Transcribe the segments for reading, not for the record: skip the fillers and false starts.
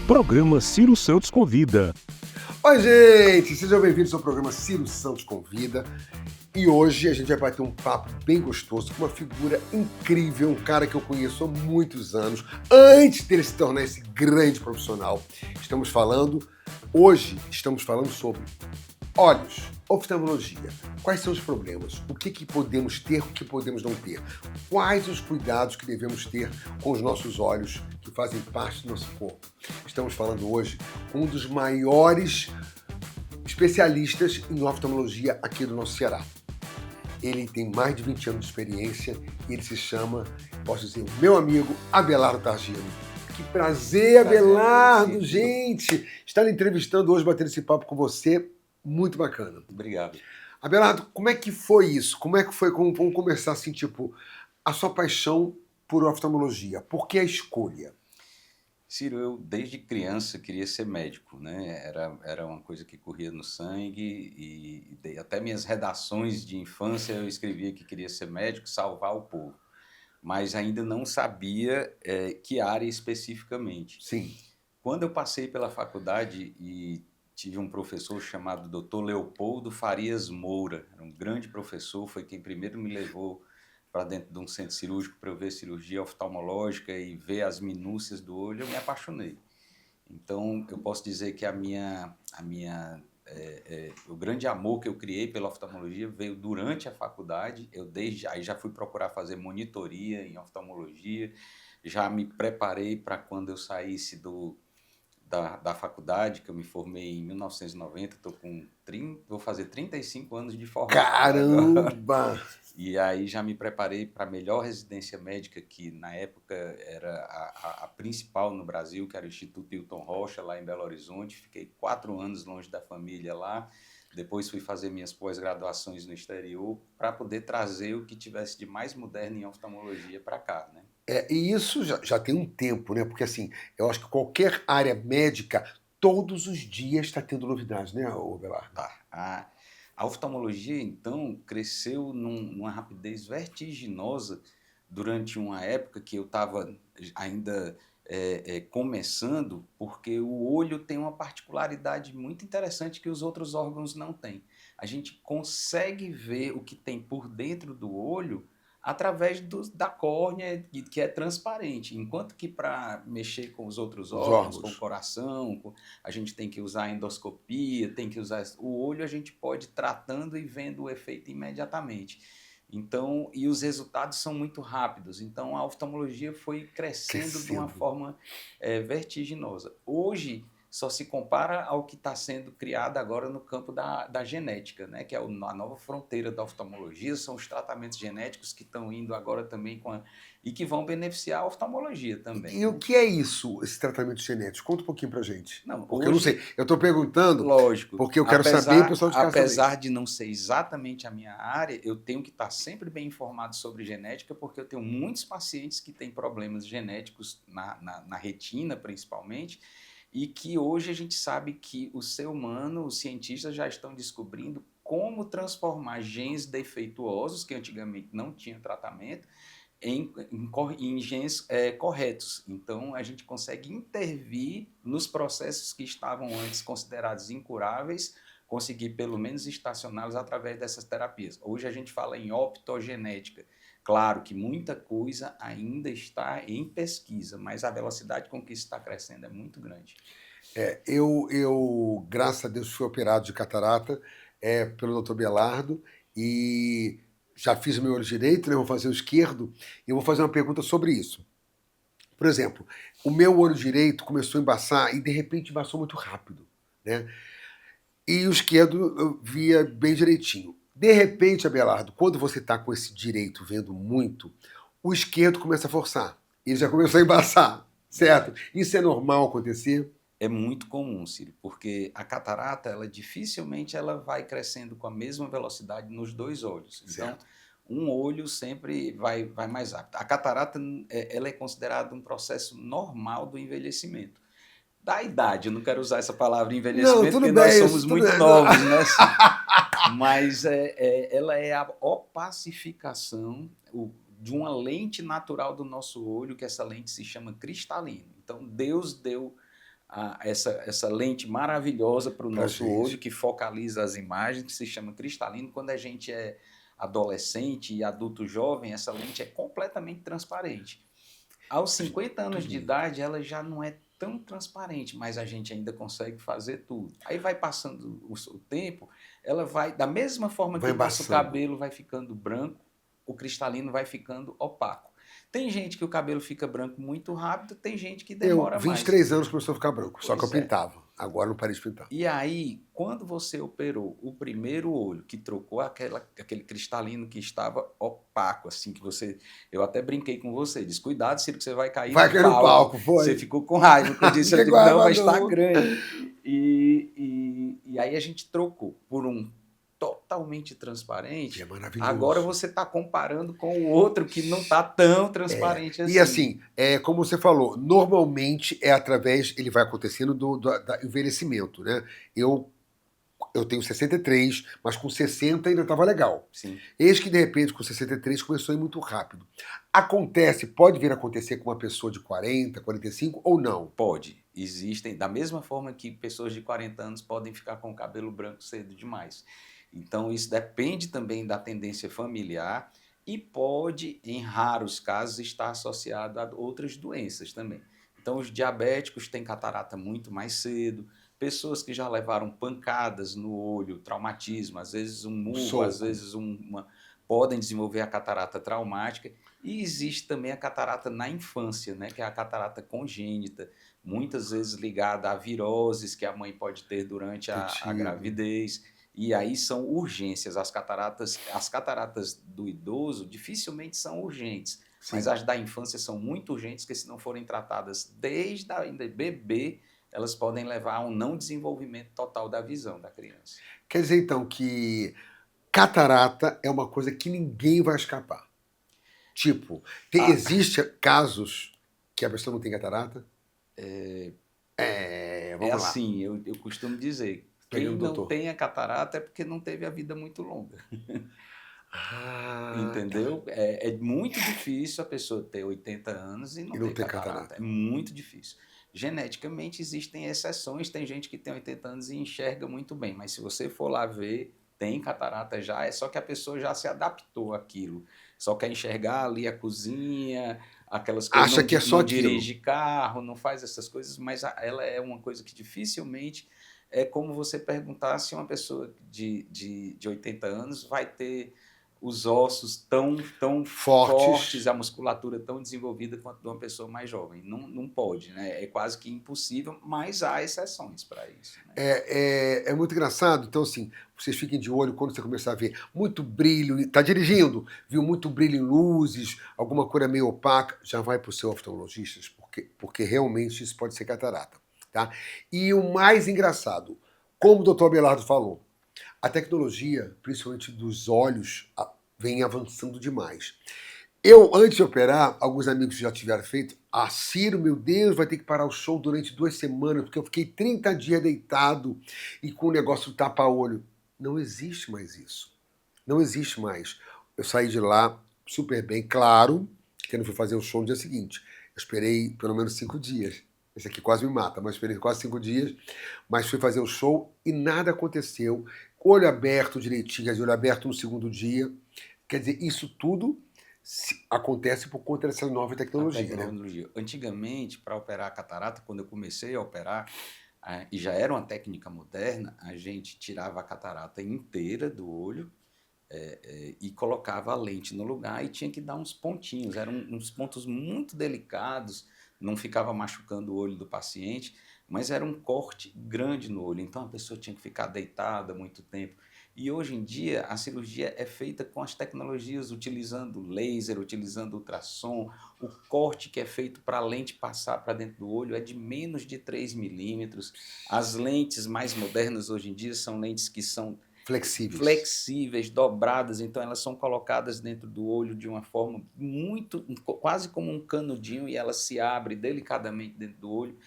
Programa Ciro Santos Convida. Oi, gente! Sejam bem-vindos ao programa Ciro Santos Convida. E hoje a gente vai bater um papo bem gostoso com uma figura incrível, um cara que eu conheço há muitos anos, antes dele se tornar esse grande profissional. Hoje estamos falando sobre olhos, oftalmologia. Quais são os problemas? O que podemos ter, o que podemos não ter? Quais os cuidados que devemos ter com os nossos olhos que fazem parte do nosso corpo? Estamos falando hoje com um dos maiores especialistas em oftalmologia aqui do nosso Ceará. Ele tem mais de 20 anos de experiência e ele se chama, posso dizer, meu amigo Abelardo Targino. Que prazer, Abelardo, gente! Estar entrevistando hoje, batendo esse papo com você, muito bacana. Obrigado. Abelardo, como é que foi isso? Como é que foi, vamos começar assim, a sua paixão por oftalmologia? Por que a escolha? Ciro, eu desde criança queria ser médico, né? Era uma coisa que corria no sangue e até minhas redações de infância eu escrevia que queria ser médico, salvar o povo. Mas ainda não sabia que área especificamente. Sim. Quando eu passei pela faculdade e tive um professor chamado Dr. Leopoldo Farias Moura, era um grande professor, foi quem primeiro me levou para dentro de um centro cirúrgico para eu ver cirurgia oftalmológica e ver as minúcias do olho, eu me apaixonei. Então, eu posso dizer que o grande amor que eu criei pela oftalmologia veio durante a faculdade. Eu aí já fui procurar fazer monitoria em oftalmologia, já me preparei para quando eu saísse da faculdade, que eu me formei em 1990, vou fazer 35 anos de formação. Caramba! Agora. E aí já me preparei para a melhor residência médica, que na época era a principal no Brasil, que era o Instituto Hilton Rocha, lá em Belo Horizonte. Fiquei 4 anos longe da família lá. Depois fui fazer minhas pós-graduações no exterior para poder trazer o que tivesse de mais moderno em oftalmologia para cá, né? E isso já tem um tempo, né? Porque assim, eu acho que qualquer área médica, todos os dias está tendo novidades, né, Abelardo? Tá. A oftalmologia, então, cresceu numa rapidez vertiginosa durante uma época que eu estava ainda começando, porque o olho tem uma particularidade muito interessante que os outros órgãos não têm. A gente consegue ver o que tem por dentro do olho através da córnea, que é transparente, enquanto que para mexer com os outros órgãos, com o coração, a gente tem que usar a endoscopia, tem que usar... O olho a gente pode ir tratando e vendo o efeito imediatamente. Então, e os resultados são muito rápidos. Então, a oftalmologia foi crescendo de uma forma vertiginosa. Hoje, só se compara ao que está sendo criado agora no campo da genética, né? Que é a nova fronteira da oftalmologia, são os tratamentos genéticos que estão indo agora também e que vão beneficiar a oftalmologia também. E o que é isso, esse tratamento genético? Conta um pouquinho pra gente. Não, porque hoje, eu não sei, eu estou perguntando, lógico, porque eu quero saber e o pessoal de casa apesar de não ser exatamente a minha área, eu tenho que estar sempre bem informado sobre genética, porque eu tenho muitos pacientes que têm problemas genéticos na retina, principalmente, e que hoje a gente sabe que o ser humano, os cientistas já estão descobrindo como transformar genes defeituosos, que antigamente não tinham tratamento, em genes corretos. Então, a gente consegue intervir nos processos que estavam antes considerados incuráveis, conseguir pelo menos estacioná-los através dessas terapias. Hoje a gente fala em optogenética. Claro que muita coisa ainda está em pesquisa, mas a velocidade com que isso está crescendo é muito grande. Eu, graças a Deus, fui operado de catarata pelo Dr. Abelardo e já fiz o meu olho direito, né? Vou fazer o esquerdo e eu vou fazer uma pergunta sobre isso. Por exemplo, o meu olho direito começou a embaçar e de repente embaçou muito rápido, né? E o esquerdo eu via bem direitinho. De repente, Abelardo, quando você está com esse direito vendo muito, o esquerdo começa a forçar. Ele já começou a embaçar, certo? Isso é normal acontecer? É muito comum, Ciro, porque a catarata, dificilmente ela vai crescendo com a mesma velocidade nos dois olhos. Então, um olho sempre vai mais rápido. A catarata ela é considerada um processo normal do envelhecimento. Da idade, eu não quero usar essa palavra envelhecimento, porque nós somos muito novos, né? Mas ela é a opacificação de uma lente natural do nosso olho, que essa lente se chama cristalino. Então, Deus deu essa lente maravilhosa para o Pra nosso gente. olho, que focaliza as imagens, que se chama cristalino. Quando a gente é adolescente e adulto jovem, essa lente é completamente transparente. Aos 50 anos de idade, ela já não é tão transparente, mas a gente ainda consegue fazer tudo. Aí vai passando o tempo, ela vai, da mesma forma Vai que o nosso embaçando. cabelo vai ficando branco, o cristalino vai ficando opaco. Tem gente que o cabelo fica branco muito rápido, tem gente que demora Eu, mais. 23 anos, começou a ficar branco. Só que eu Pois é. pintava. Agora não parei de pintar. E aí, quando você operou o primeiro olho, que trocou aquele cristalino que estava opaco, assim, que você... Eu até brinquei com você, disse, cuidado, Ciro, que você vai cair Vai no cair no palco. palco, foi. Você ficou com raiva, porque eu disse, eu Fiquei digo, com não, raiva, mas está não. grande. E aí a gente trocou por um totalmente transparente. É maravilhoso. Agora você está comparando com o outro que não está tão transparente assim. E assim, como você falou, normalmente é através, ele vai acontecendo do envelhecimento, né? Eu tenho 63, mas com 60 ainda estava legal. Sim. Eis que de repente com 63 começou a ir muito rápido. Acontece, pode vir a acontecer com uma pessoa de 40, 45 ou não? Pode. Existem, da mesma forma que pessoas de 40 anos podem ficar com o cabelo branco cedo demais. Então, isso depende também da tendência familiar e pode, em raros casos, estar associado a outras doenças também. Então, os diabéticos têm catarata muito mais cedo, pessoas que já levaram pancadas no olho, traumatismo, às vezes um murro, soco. às vezes podem desenvolver a catarata traumática. E existe também a catarata na infância, né, que é a catarata congênita, muitas vezes ligada a viroses que a mãe pode ter durante a gravidez. E aí são urgências. As cataratas do idoso dificilmente são urgentes, Sim. mas as da infância são muito urgentes, porque se não forem tratadas desde ainda bebê, elas podem levar a um não desenvolvimento total da visão da criança. Quer dizer, então, que catarata é uma coisa que ninguém vai escapar. Tipo, existe casos que a pessoa não tem catarata? Vamos lá. Assim, eu costumo dizer, quem não tem a catarata é porque não teve a vida muito longa. Entendeu? Tá. É muito difícil a pessoa ter 80 anos e não ter catarata. É muito difícil. Geneticamente existem exceções, tem gente que tem 80 anos e enxerga muito bem, mas se você for lá ver, tem catarata já, é só que a pessoa já se adaptou àquilo. Só quer enxergar ali a cozinha, aquelas coisas, Acha que é só não aquilo. dirige carro, não faz essas coisas, mas ela é uma coisa que dificilmente é como você perguntar se uma pessoa de 80 anos vai ter os ossos tão fortes, a musculatura tão desenvolvida quanto de uma pessoa mais jovem. Não pode, né? É quase que impossível, mas há exceções para isso. Né? É muito engraçado. Então, assim, vocês fiquem de olho quando você começar a ver muito brilho, tá dirigindo, viu muito brilho em luzes, alguma coisa meio opaca, já vai para o seu oftalmologista, porque realmente isso pode ser catarata. Tá? E o mais engraçado, como o doutor Abelardo falou, a tecnologia, principalmente dos olhos, vem avançando demais. Eu, antes de operar, alguns amigos já tiveram feito, Ciro, meu Deus, vai ter que parar o show durante 2 semanas, porque eu fiquei 30 dias deitado e com o negócio do tapa-olho. Não existe mais isso. Não existe mais. Eu saí de lá super bem, claro, que eu não fui fazer o show no dia seguinte. Eu esperei pelo menos 5 dias. Esse aqui quase me mata, mas esperei quase 5 dias. Mas fui fazer o show e nada aconteceu. Olho aberto direitinho, olho aberto no segundo dia. Quer dizer, isso tudo acontece por conta dessa nova tecnologia. Né? Antigamente, para operar a catarata, quando eu comecei a operar, e já era uma técnica moderna, a gente tirava a catarata inteira do olho e colocava a lente no lugar e tinha que dar uns pontinhos. Eram uns pontos muito delicados, não ficava machucando o olho do paciente, mas era um corte grande no olho, então a pessoa tinha que ficar deitada muito tempo. E hoje em dia a cirurgia é feita com as tecnologias, utilizando laser, utilizando ultrassom. O corte que é feito para a lente passar para dentro do olho é de menos de 3 milímetros. As lentes mais modernas hoje em dia são lentes que são flexíveis, dobradas, então elas são colocadas dentro do olho de uma forma quase como um canudinho, e ela se abre delicadamente dentro do olho.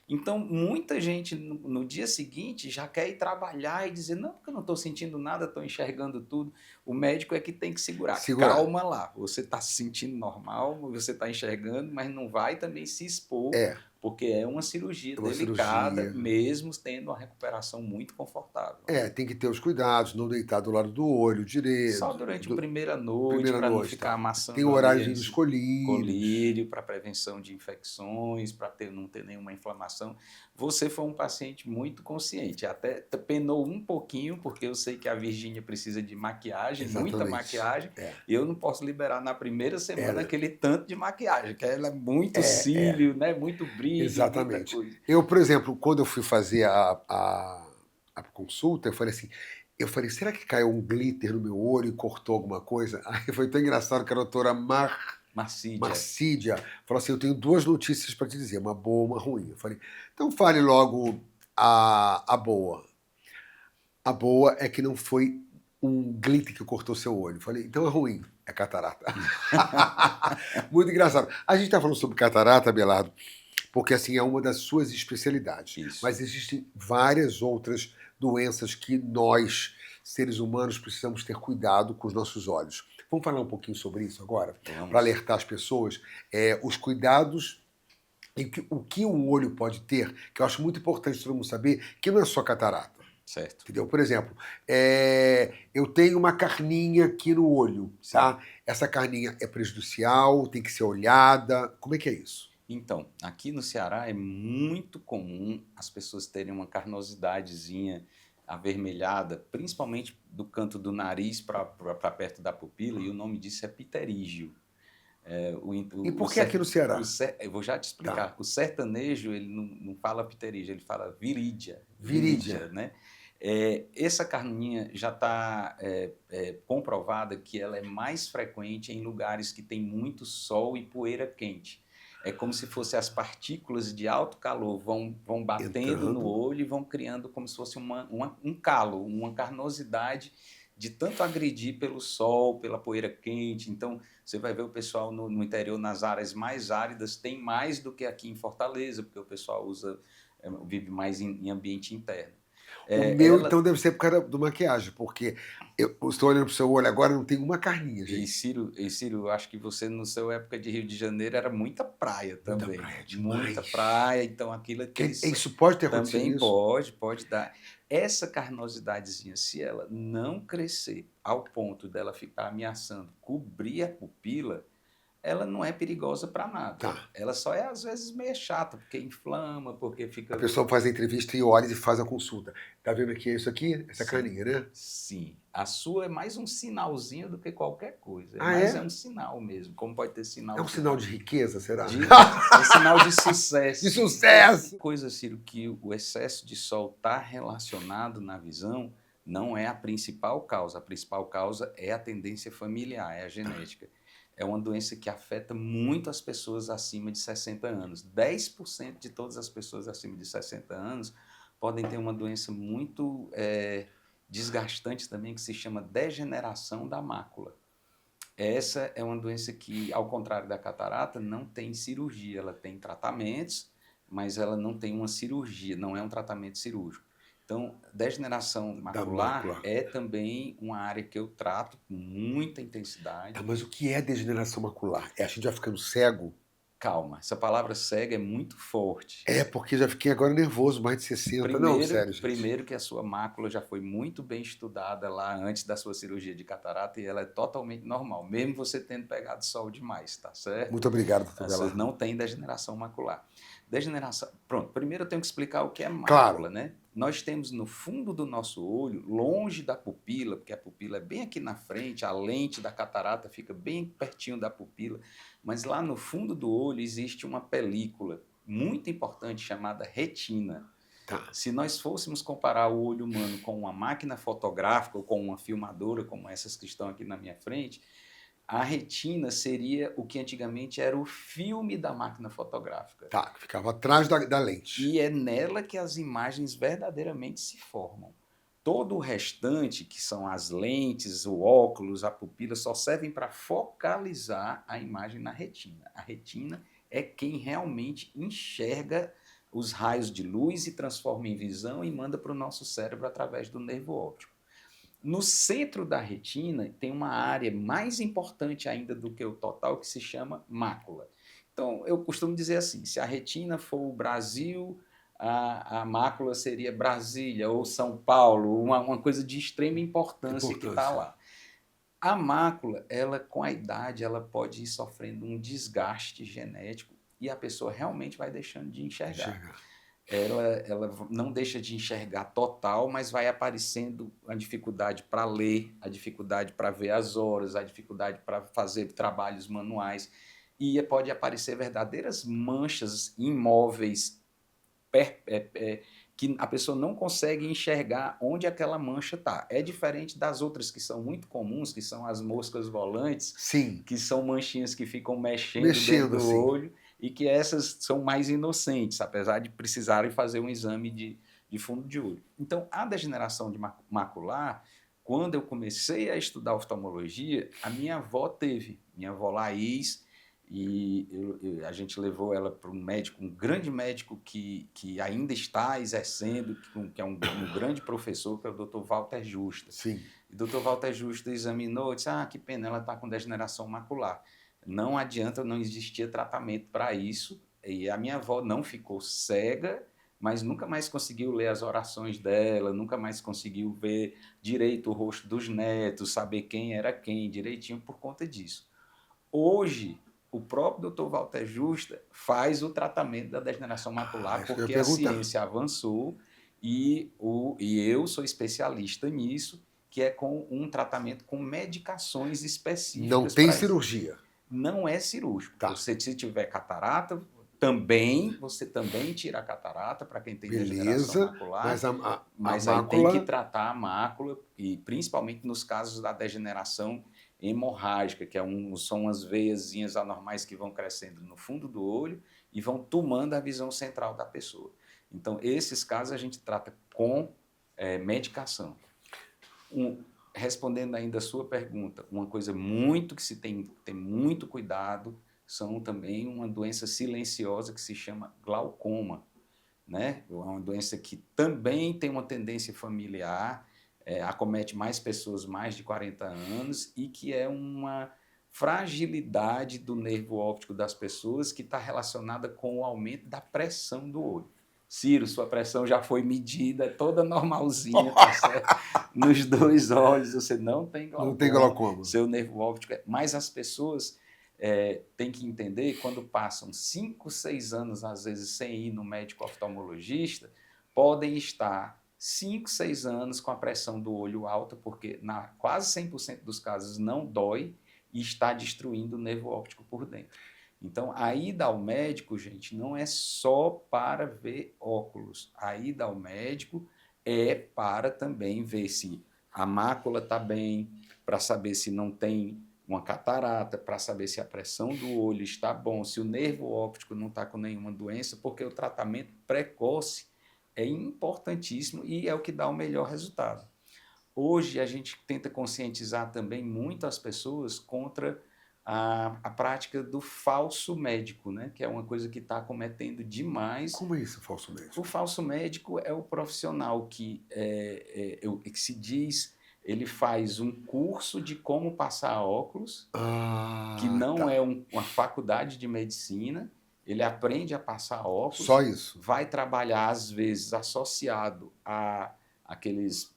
Então, muita gente no dia seguinte já quer ir trabalhar e dizer, não, porque eu não estou sentindo nada, estou enxergando tudo. O médico é que tem que segurar. Calma lá, você está se sentindo normal, você está enxergando, mas não vai também se expor, porque é uma cirurgia É uma delicada, cirurgia. mesmo tendo uma recuperação muito confortável. Tem que ter os cuidados, não deitar do lado do olho Só direito, durante a primeira noite, primeira para não noite, ficar tá. Tem amassando ali horários dos esse colírios. colírio, para prevenção de infecções, para não ter nenhuma inflamação. Você foi um paciente muito consciente, até penou um pouquinho, porque eu sei que a Virgínia precisa de maquiagem, muita Exatamente. maquiagem, e eu não posso liberar na primeira semana Era. aquele tanto de maquiagem, que ela é muito É. cílio, né? Muito brilho, muita Exatamente. coisa. Eu, por exemplo, quando eu fui fazer a consulta, eu falei, será que caiu um glitter no meu olho e cortou alguma coisa? Aí foi tão engraçado que a doutora Marcídia. Marcídia falou assim, eu tenho duas notícias para te dizer, uma boa e uma ruim. Eu falei, então fale logo a boa. A boa é que não foi um glitter que cortou seu olho. Eu falei, então é ruim, é catarata. Muito engraçado. A gente está falando sobre catarata, Belardo, porque assim é uma das suas especialidades. Isso. Mas existem várias outras doenças que nós, seres humanos, precisamos ter cuidado com os nossos olhos. Vamos falar um pouquinho sobre isso agora? Vamos. Para alertar as pessoas os cuidados e o que um olho pode ter, que eu acho muito importante todo mundo saber, que não é só catarata. Certo. Entendeu? Por exemplo, eu tenho uma carninha aqui no olho, tá? Essa carninha é prejudicial, tem que ser olhada. Como é que é isso? Então, aqui no Ceará é muito comum as pessoas terem uma carnosidadezinha avermelhada, principalmente do canto do nariz para perto da pupila, e o nome disso é pterígio. E por que aqui no Ceará? Eu vou já te explicar. Tá. O sertanejo, ele não fala pterígio, ele fala virídia. Virídia. Né? Essa carninha já está comprovada que ela é mais frequente em lugares que tem muito sol e poeira quente. É como se fosse as partículas de alto calor vão batendo no olho e vão criando como se fosse um calo, uma carnosidade de tanto agredir pelo sol, pela poeira quente. Então, você vai ver o pessoal no interior, nas áreas mais áridas, tem mais do que aqui em Fortaleza, porque o pessoal vive mais em ambiente interno. O meu, então, deve ser por causa do maquiagem, porque eu estou olhando para o seu olho agora e não tem uma carninha, gente. E Ciro, eu acho que você, no seu época de Rio de Janeiro, era muita praia também. Muita praia, demais. Muita praia, então aquilo... Isso pode ter acontecido também isso? pode dar. Essa carnosidadezinha, se ela não crescer ao ponto dela ficar ameaçando cobrir a pupila, ela não é perigosa para nada. Tá. Ela só é, às vezes, meio chata, porque inflama, porque fica... A pessoa faz a entrevista e olha e faz a consulta. Tá vendo aqui isso aqui? Essa Sim. carninha, né? Sim. A sua é mais um sinalzinho do que qualquer coisa. É um sinal mesmo. Como pode ter sinal... É um sinal de riqueza, será? É um sinal de sucesso. De sucesso! Coisa, Ciro, que o excesso de sol está relacionado na visão não é a principal causa. A principal causa é a tendência familiar, é a genética. É uma doença que afeta muito as pessoas acima de 60 anos. 10% de todas as pessoas acima de 60 anos podem ter uma doença muito desgastante também, que se chama degeneração da mácula. Essa é uma doença que, ao contrário da catarata, não tem cirurgia. Ela tem tratamentos, mas ela não tem uma cirurgia, não é um tratamento cirúrgico. Então, degeneração macular é também uma área que eu trato com muita intensidade. Tá, mas o que é degeneração macular? A gente já ficando cego? Calma, essa palavra cega é muito forte. Porque já fiquei agora nervoso, mais de 60. Não, sério, gente. Primeiro que a sua mácula já foi muito bem estudada lá antes da sua cirurgia de catarata e ela é totalmente normal, mesmo você tendo pegado sol demais, tá certo? Muito obrigado, doutor Você Belardo. não tem degeneração macular. Pronto, primeiro eu tenho que explicar o que é mácula, Claro. né? Nós temos no fundo do nosso olho, longe da pupila, porque a pupila é bem aqui na frente, a lente da catarata fica bem pertinho da pupila, mas lá no fundo do olho existe uma película muito importante chamada retina. Tá. Se nós fôssemos comparar o olho humano com uma máquina fotográfica ou com uma filmadora, como essas que estão aqui na minha frente, a retina seria o que antigamente era o filme da máquina fotográfica. Tá, que ficava atrás da lente. E é nela que as imagens verdadeiramente se formam. Todo o restante, que são as lentes, o óculos, a pupila, só servem para focalizar a imagem na retina. A retina é quem realmente enxerga os raios de luz e transforma em visão e manda para o nosso cérebro através do nervo óptico. No centro da retina tem uma área mais importante ainda do que o total, que se chama mácula. Então, eu costumo dizer assim, se a retina for o Brasil, a mácula seria Brasília ou São Paulo, uma coisa de extrema importância que está lá. A mácula, ela com a idade, ela pode ir sofrendo um desgaste genético e a pessoa realmente vai deixando de enxergar. Ela não deixa de enxergar total, mas vai aparecendo a dificuldade para ler, a dificuldade para ver as horas, a dificuldade para fazer trabalhos manuais. E pode aparecer verdadeiras manchas imóveis que a pessoa não consegue enxergar onde aquela mancha está. É diferente das outras que são muito comuns, que são as moscas volantes, Sim. Que são manchinhas que ficam mexendo dentro do olho, e que essas são mais inocentes, apesar de precisarem fazer um exame de fundo de olho. Então, a degeneração macular, quando eu comecei a estudar oftalmologia, a minha avó teve, minha avó Laís, e a gente levou ela para um grande médico que ainda está exercendo, que é um grande professor, que é o Dr. Walter Justa. Sim. E o Dr. Walter Justa examinou e disse, que pena, ela está com degeneração macular. Não adianta, não existia tratamento para isso, e a minha avó não ficou cega, mas nunca mais conseguiu ler as orações dela, nunca mais conseguiu ver direito o rosto dos netos, saber quem era quem direitinho por conta disso. Hoje, o próprio Dr. Walter Justa faz o tratamento da degeneração macular, porque a ciência avançou e eu sou especialista nisso, que é com um tratamento com medicações específicas. Não tem cirurgia? Não é cirúrgico. Tá. Se tiver catarata, você também tira a catarata para quem tem degeneração macular, mas aí tem que tratar a mácula, e principalmente nos casos da degeneração hemorrágica, que são as veiazinhas anormais que vão crescendo no fundo do olho e vão tomando a visão central da pessoa. Então, esses casos a gente trata com medicação. Respondendo ainda a sua pergunta, uma coisa muito que se tem que ter muito cuidado são também uma doença silenciosa que se chama glaucoma, né? É uma doença que também tem uma tendência familiar, acomete mais pessoas mais de 40 anos e que é uma fragilidade do nervo óptico das pessoas que está relacionada com o aumento da pressão do olho. Ciro, sua pressão já foi medida, toda normalzinha, tá certo? Nos 2 olhos, você não tem glaucoma. Não tem glaucoma. Seu nervo óptico mas as pessoas têm que entender, quando passam 5, 6 anos, às vezes, sem ir no médico oftalmologista, podem estar 5, 6 anos com a pressão do olho alta, porque quase 100% dos casos não dói e está destruindo o nervo óptico por dentro. Então, a ida ao médico, gente, não é só para ver óculos. A ida ao médico é para também ver se a mácula está bem, para saber se não tem uma catarata, para saber se a pressão do olho está bom, se o nervo óptico não está com nenhuma doença, porque o tratamento precoce é importantíssimo e é o que dá o melhor resultado. Hoje, a gente tenta conscientizar também muito as pessoas contra a prática do falso médico, né? Que é uma coisa que está acometendo demais. Como é isso, o falso médico? O falso médico é o profissional que se diz, ele faz um curso de como passar óculos, que não é uma faculdade de medicina, ele aprende a passar óculos. Só isso. Vai trabalhar, às vezes, associado a aqueles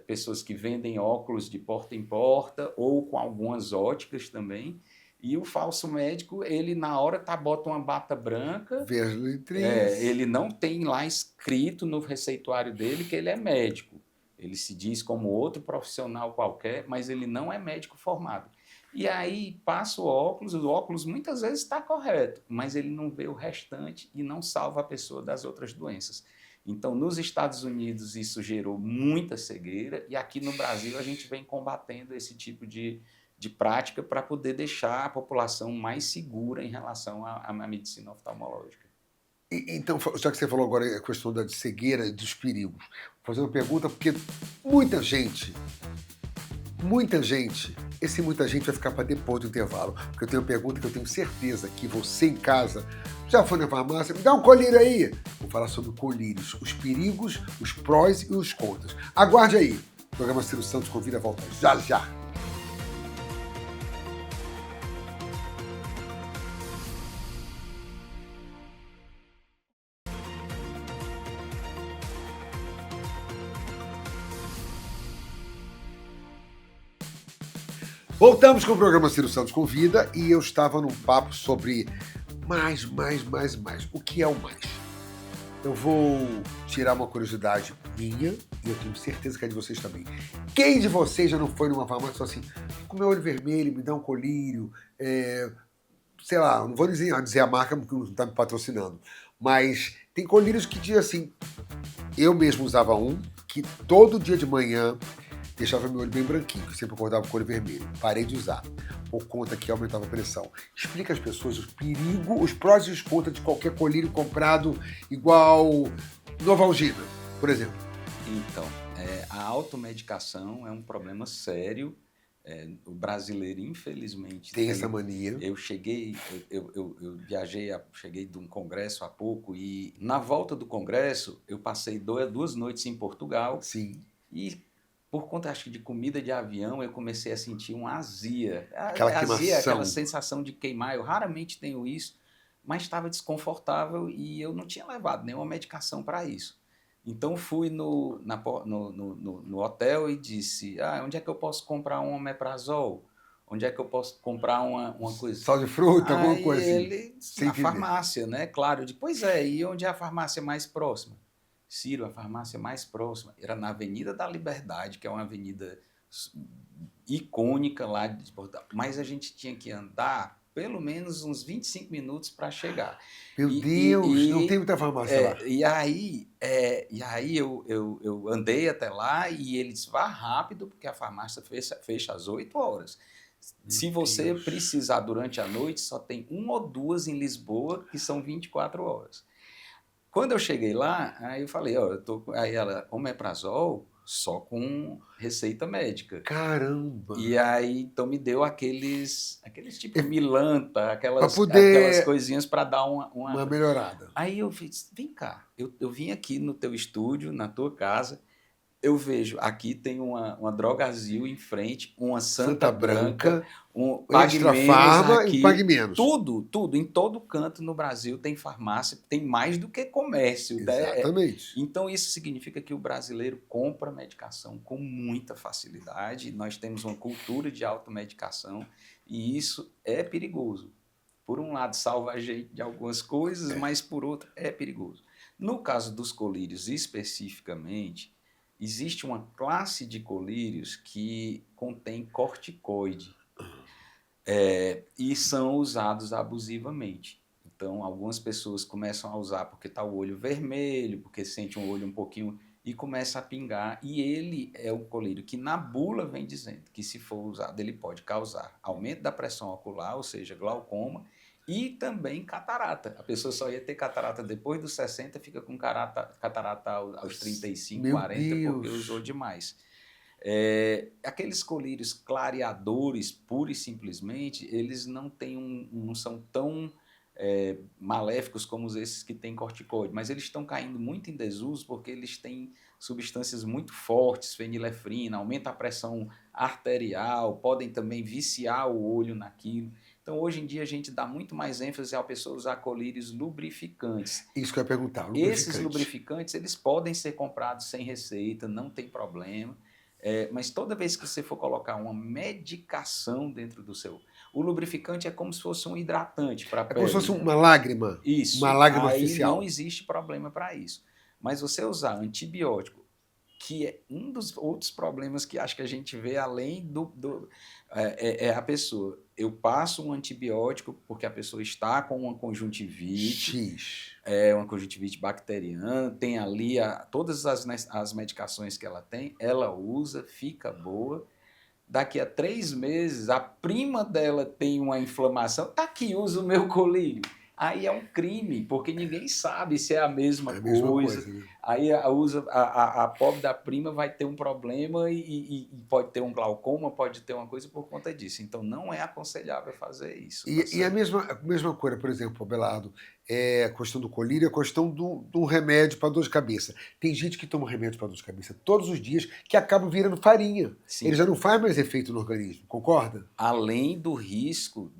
pessoas que vendem óculos de porta em porta ou com algumas óticas também. E o falso médico, ele na hora bota uma bata branca, ele não tem lá escrito no receituário dele que ele é médico. Ele se diz como outro profissional qualquer, mas ele não é médico formado. E aí passa o óculos muitas vezes está correto, mas ele não vê o restante e não salva a pessoa das outras doenças. Então, nos Estados Unidos, isso gerou muita cegueira, e aqui no Brasil a gente vem combatendo esse tipo de prática para poder deixar a população mais segura em relação à medicina oftalmológica. Então, já que você falou agora a questão da cegueira e dos perigos, vou fazer uma pergunta, porque muita gente, muita gente vai ficar para depois do intervalo, porque eu tenho uma pergunta que eu tenho certeza que você em casa já foi na farmácia, me dá um colírio aí. Vou falar sobre colírios, os perigos, os prós e os contras. Aguarde aí. O programa Ciro Santos convida a voltar já já. Voltamos com o programa Ciro Santos Convida e eu estava num papo sobre mais. O que é o mais? Eu vou tirar uma curiosidade minha e eu tenho certeza que é de vocês também. Quem de vocês já não foi numa farmácia e falou assim, com meu olho vermelho, me dá um colírio, sei lá, não vou dizer a marca porque não está me patrocinando, mas tem colírios que dizem assim, eu mesmo usava um, que todo dia de manhã deixava meu olho bem branquinho, que sempre acordava com o olho vermelho. Parei de usar, por conta que aumentava a pressão. Explica às pessoas os perigos, os prós e os contras de qualquer colírio comprado igual Novalgina, por exemplo. Então, a automedicação é um problema sério. O brasileiro, infelizmente, Tem essa mania. Eu cheguei, eu viajei, cheguei de um congresso há pouco e na volta do congresso eu passei 2 noites em Portugal. Sim. E por conta, acho que de comida de avião, eu comecei a sentir uma azia. Aquela queimação. Azia, aquela sensação de queimar. Eu raramente tenho isso, mas estava desconfortável e eu não tinha levado nenhuma medicação para isso. Então fui no hotel e disse, onde é que eu posso comprar um omeprazol? Onde é que eu posso comprar uma coisa? Sal de fruta, alguma coisa assim? Ele, na farmácia, né? Claro, eu disse, pois é, e onde é a farmácia mais próxima? Ciro, a farmácia mais próxima era na Avenida da Liberdade, que é uma avenida icônica lá de Portugal, mas a gente tinha que andar pelo menos uns 25 minutos para chegar. Meu Deus, não tem muita farmácia lá. E aí eu andei até lá e ele disse, vá rápido, porque a farmácia fecha às 8 horas. Se você precisar durante a noite, só tem 1 ou 2 em Lisboa, que são 24 horas. Quando eu cheguei lá, aí eu falei, aí ela, omeprazol, só com receita médica. Caramba! E aí, então me deu aqueles tipo Milanta, aquelas coisinhas para dar uma melhorada. Aí eu fiz, vem cá, eu vim aqui no teu estúdio, na tua casa, eu vejo, aqui tem uma Drogazil em frente, uma Santa Branca, um Pague Extra Menos Farma aqui, e Pague Menos. Tudo, em todo canto no Brasil tem farmácia, tem mais do que comércio. Exatamente. Então isso significa que o brasileiro compra medicação com muita facilidade, nós temos uma cultura de automedicação e isso é perigoso. Por um lado salva a gente de algumas coisas, mas por outro é perigoso. No caso dos colírios especificamente, existe uma classe de colírios que contém corticoide e são usados abusivamente. Então, algumas pessoas começam a usar porque está o olho vermelho, porque sente um olho um pouquinho e começa a pingar. E ele é um colírio que na bula vem dizendo que se for usado ele pode causar aumento da pressão ocular, ou seja, glaucoma, e também catarata. A pessoa só ia ter catarata depois dos 60, fica com catarata aos 35, Meu 40, Deus. porque usou demais. Aqueles colírios clareadores, pura e simplesmente, eles não são tão maléficos como esses que têm corticoide, mas eles estão caindo muito em desuso porque eles têm substâncias muito fortes, fenilefrina, aumenta a pressão arterial, podem também viciar o olho naquilo. Então, hoje em dia, a gente dá muito mais ênfase à pessoa usar colírios lubrificantes. Isso que eu ia perguntar. Esses lubrificantes, eles podem ser comprados sem receita, não tem problema. Mas toda vez que você for colocar uma medicação dentro do seu... O lubrificante é como se fosse um hidratante para a pele. É como se fosse uma lágrima. Isso. Uma lágrima aí artificial. Não existe problema para isso. Mas você usar antibiótico, que é um dos outros problemas que acho que a gente vê além a pessoa. Eu passo um antibiótico porque a pessoa está com uma conjuntivite, uma conjuntivite bacteriana, tem ali todas as medicações que ela tem, ela usa, fica boa. Daqui a 3 meses, a prima dela tem uma inflamação, tá aqui, usa o meu colírio. Aí é um crime, porque ninguém sabe se é a mesma coisa. Né? Aí a pobre da prima vai ter um problema e pode ter um glaucoma, pode ter uma coisa por conta disso. Então, não é aconselhável fazer isso. E a mesma coisa, por exemplo, Abelardo, a questão do colírio, a questão do remédio para dor de cabeça. Tem gente que toma remédio para dor de cabeça todos os dias que acaba virando farinha. Sim. Ele já não faz mais efeito no organismo, concorda? Além do risco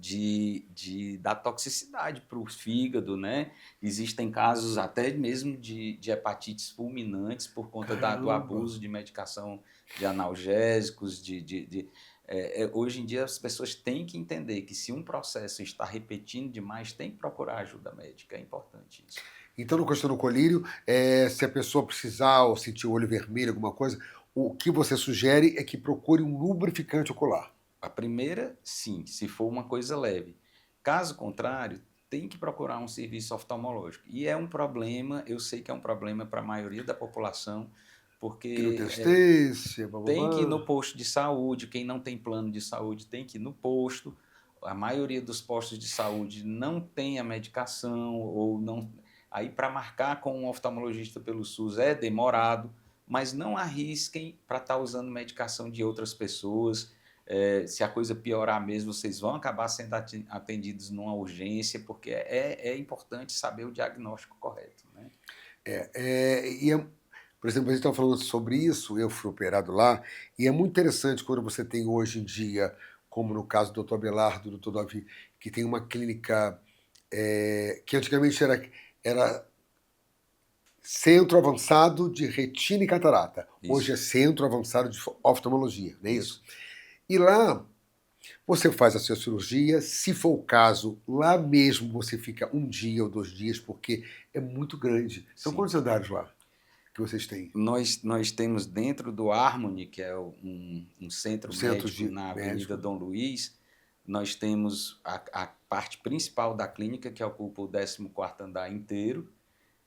da toxicidade para o fígado, né? Existem casos até mesmo de hepatites fulminantes por conta do abuso de medicação, de analgésicos, Hoje em dia as pessoas têm que entender que se um processo está repetindo demais, tem que procurar ajuda médica, é importante isso. Então, na questão do colírio, se a pessoa precisar ou sentir o olho vermelho, alguma coisa, o que você sugere é que procure um lubrificante ocular. A primeira, sim, se for uma coisa leve. Caso contrário, tem que procurar um serviço oftalmológico. E é um problema, eu sei que é um problema para a maioria da população, Que não porque tem assistência, tem que ir no blá. posto de saúde, quem não tem plano de saúde tem que ir no posto. A maioria dos postos de saúde não tem a medicação, ou não. Aí, para marcar com um oftalmologista pelo SUS é demorado, mas não arrisquem para estar usando medicação de outras pessoas. Se a coisa piorar mesmo, vocês vão acabar sendo atendidos numa urgência, porque é importante saber o diagnóstico correto, né? Por exemplo, a gente estava falando sobre isso, eu fui operado lá, e é muito interessante quando você tem hoje em dia, como no caso do Dr. Abelardo, do Dr. Davi, que tem uma clínica que antigamente era Centro Avançado de Retina e Catarata. Hoje é Isso. Centro Avançado de Oftalmologia, não é isso? Isso. E lá você faz a sua cirurgia, se for o caso, lá mesmo você fica 1 dia ou 2 dias, porque é muito grande. São Sim. quantos andares lá que vocês têm? Nós temos dentro do Harmony, que é um centro Centros médico na Avenida médico. Dom Luiz, nós temos a parte principal da clínica, que ocupa o 14º andar inteiro.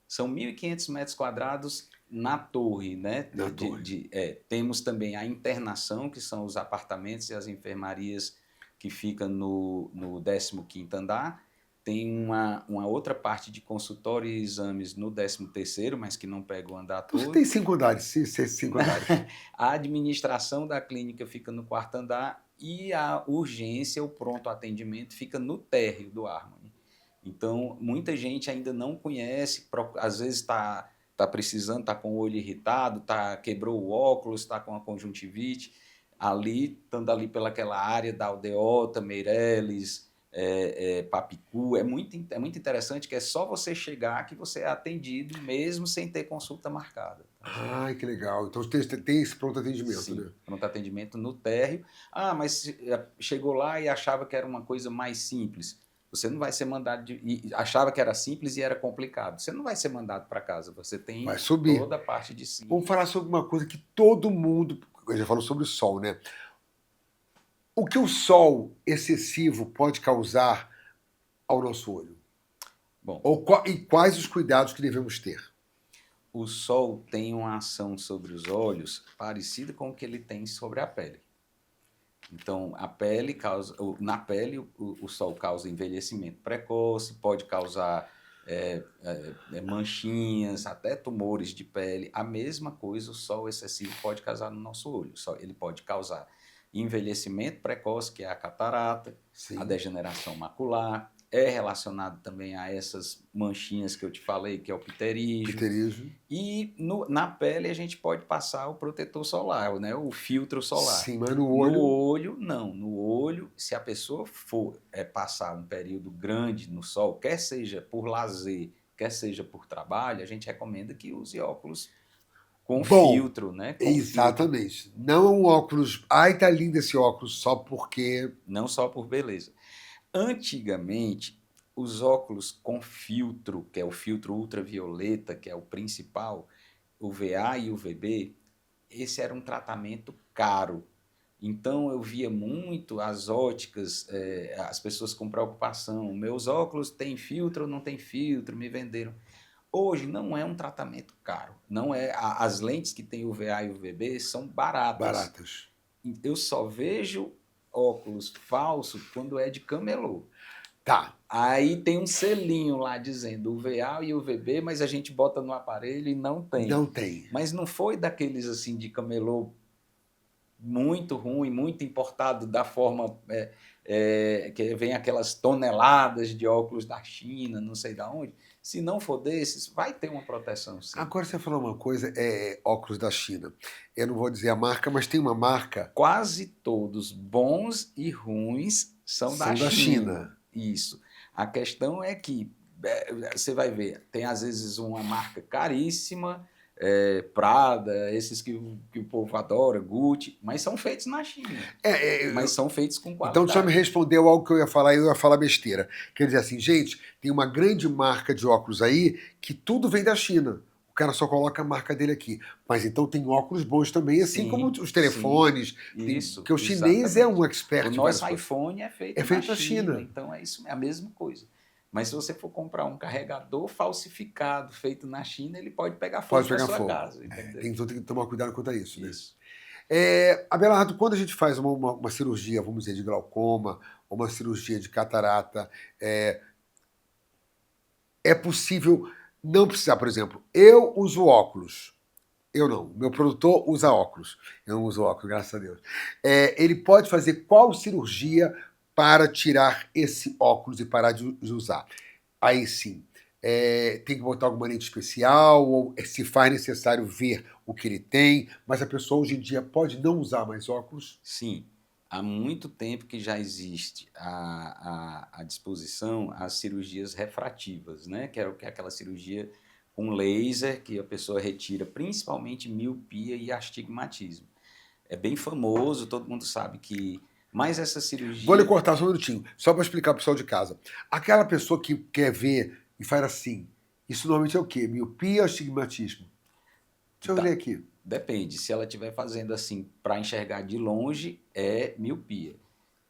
São 1.500 metros quadrados na torre, né? Na torre. Temos também a internação, que são os apartamentos e as enfermarias que ficam no 15º andar. Tem uma outra parte de consultório e exames no 13º, mas que não pega o andar Então você todo. tem 5 andares, 5 andares. A administração da clínica fica no 4º andar e a urgência, o pronto atendimento, fica no térreo do Harmony. Então, muita gente ainda não conhece, às vezes está precisando, está com o olho irritado, quebrou o óculos, está com a conjuntivite, estando ali pelaquela área da Aldeota, Meireles, Papicu, é muito interessante que é só você chegar que você é atendido, mesmo sem ter consulta marcada. Ai, que legal. Então tem esse pronto atendimento, Sim, né? pronto atendimento no térreo. Mas chegou lá e achava que era uma coisa mais simples. Você não vai ser mandado, achava que era simples e era complicado. Você não vai ser mandado para casa, você tem Vai subir. toda a parte de cima. Vamos falar sobre uma coisa que todo mundo... Eu já falou sobre o sol, né? O que o sol excessivo pode causar ao nosso olho? Bom, E quais os cuidados que devemos ter? o sol tem uma ação sobre os olhos parecida com o que ele tem sobre a pele. Então, na pele, o sol causa envelhecimento precoce, pode causar manchinhas, até tumores de pele. A mesma coisa o sol excessivo pode causar no nosso olho. Ele pode causar envelhecimento precoce, que é a catarata, Sim. a degeneração macular, é relacionado também a essas manchinhas que eu te falei, que é o pterígio. Pterígio. E na pele a gente pode passar o protetor solar, né? O filtro solar. Sim, mas no olho... No olho, não. No olho, se a pessoa for passar um período grande no sol, quer seja por lazer, quer seja por trabalho, a gente recomenda que use óculos com filtro, né? Com exatamente. Filtro. Não é um óculos... Ai, tá lindo esse óculos, só porque... Não só por beleza. Antigamente, os óculos com filtro, que é o filtro ultravioleta, que é o principal, o VA e o VB, esse era um tratamento caro. Então, eu via muito as óticas, as pessoas com preocupação. Meus óculos têm filtro ou não tem filtro? Me venderam. Hoje não é um tratamento caro. Não é. As lentes que tem o VA e o VB são baratas. Eu só vejo óculos falso quando é de camelô. Tá. Aí tem um selinho lá dizendo o VA e o VB, mas a gente bota no aparelho e não tem. Não tem. Mas não foi daqueles assim de camelô muito ruim, muito importado da forma que vem aquelas toneladas de óculos da China, não sei de onde. Se não for desses, vai ter uma proteção, sim. Agora você falou uma coisa, óculos da China. Eu não vou dizer a marca, mas tem uma marca... Quase todos, bons e ruins, são da China. Isso. A questão é que, você vai ver, tem às vezes uma marca caríssima, Prada, esses que o povo adora, Gucci, mas são feitos na China. Mas são feitos com qualidade. Então tu já me respondeu algo que eu ia falar e eu ia falar besteira. Quer dizer assim, gente, tem uma grande marca de óculos aí que tudo vem da China. O cara só coloca a marca dele aqui. Mas então tem óculos bons também, assim Sim, como os telefones. Isso, porque o chinês é um expert. O nosso iPhone é feito na China. Então é isso, é a mesma coisa. Mas se você for comprar um carregador falsificado, feito na China, ele pode pegar fogo na sua casa. Tem que tomar cuidado quanto a isso. Né? Isso. Abelardo, quando a gente faz uma cirurgia, vamos dizer, de glaucoma, ou uma cirurgia de catarata, é possível não precisar, por exemplo, eu uso óculos. Eu não, meu produtor usa óculos. Eu não uso óculos, graças a Deus. Ele pode fazer qual cirurgia para tirar esse óculos e parar de usar? Aí sim, tem que botar alguma lente especial, ou se faz necessário ver o que ele tem, mas a pessoa hoje em dia pode não usar mais óculos? Sim, há muito tempo que já existe à disposição as cirurgias refrativas, né? Que é aquela cirurgia com laser que a pessoa retira principalmente miopia e astigmatismo. É bem famoso, todo mundo sabe que... Mas essa cirurgia... Vou lhe cortar só um minutinho, só para explicar para o pessoal de casa. Aquela pessoa que quer ver e faz assim, isso normalmente é o quê? Miopia ou astigmatismo? Deixa eu ver aqui. Depende, se ela estiver fazendo assim para enxergar de longe, é miopia,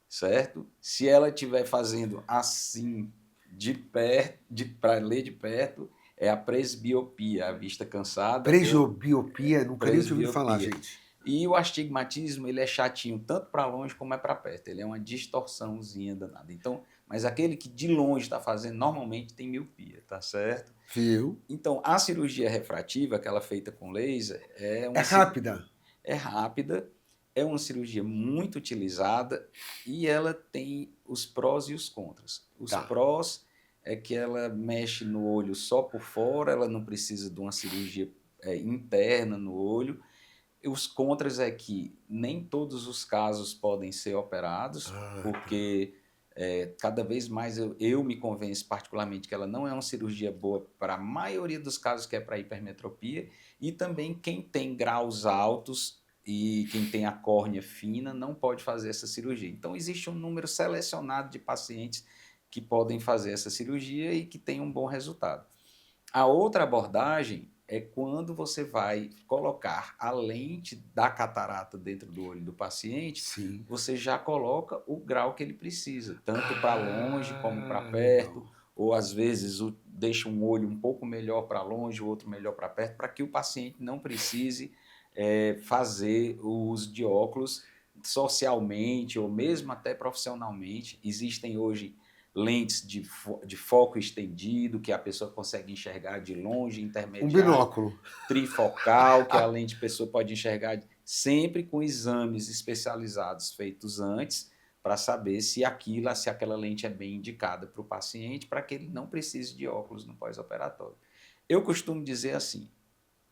certo? Se ela estiver fazendo assim de perto, para ler de perto, é a presbiopia, a vista cansada. Presbiopia? Nunca nem ouvi falar, gente. E o astigmatismo, ele é chatinho tanto para longe como é para perto. Ele é uma distorçãozinha danada. Então, mas aquele que de longe está fazendo, normalmente tem miopia, tá certo? Viu? Então, a cirurgia refrativa, aquela feita com laser, é rápida? É rápida, é uma cirurgia muito utilizada e ela tem os prós e os contras. Os prós é que ela mexe no olho só por fora, ela não precisa de uma cirurgia interna no olho. Os contras é que nem todos os casos podem ser operados, porque cada vez mais eu me convenço particularmente que ela não é uma cirurgia boa para a maioria dos casos que é para hipermetropia, e também quem tem graus altos e quem tem a córnea fina não pode fazer essa cirurgia. Então existe um número selecionado de pacientes que podem fazer essa cirurgia e que tem um bom resultado. A outra abordagem é quando você vai colocar a lente da catarata dentro do olho do paciente, sim, você já coloca o grau que ele precisa, tanto para longe como para perto, ou às vezes deixa um olho um pouco melhor para longe, o outro melhor para perto, para que o paciente não precise fazer o uso de óculos socialmente ou mesmo até profissionalmente. Existem hoje lentes de foco estendido, que a pessoa consegue enxergar de longe, intermediário. Um binóculo. Trifocal, que a lente a pessoa pode enxergar sempre com exames especializados feitos antes, para saber se aquela lente é bem indicada para o paciente, para que ele não precise de óculos no pós-operatório. Eu costumo dizer assim,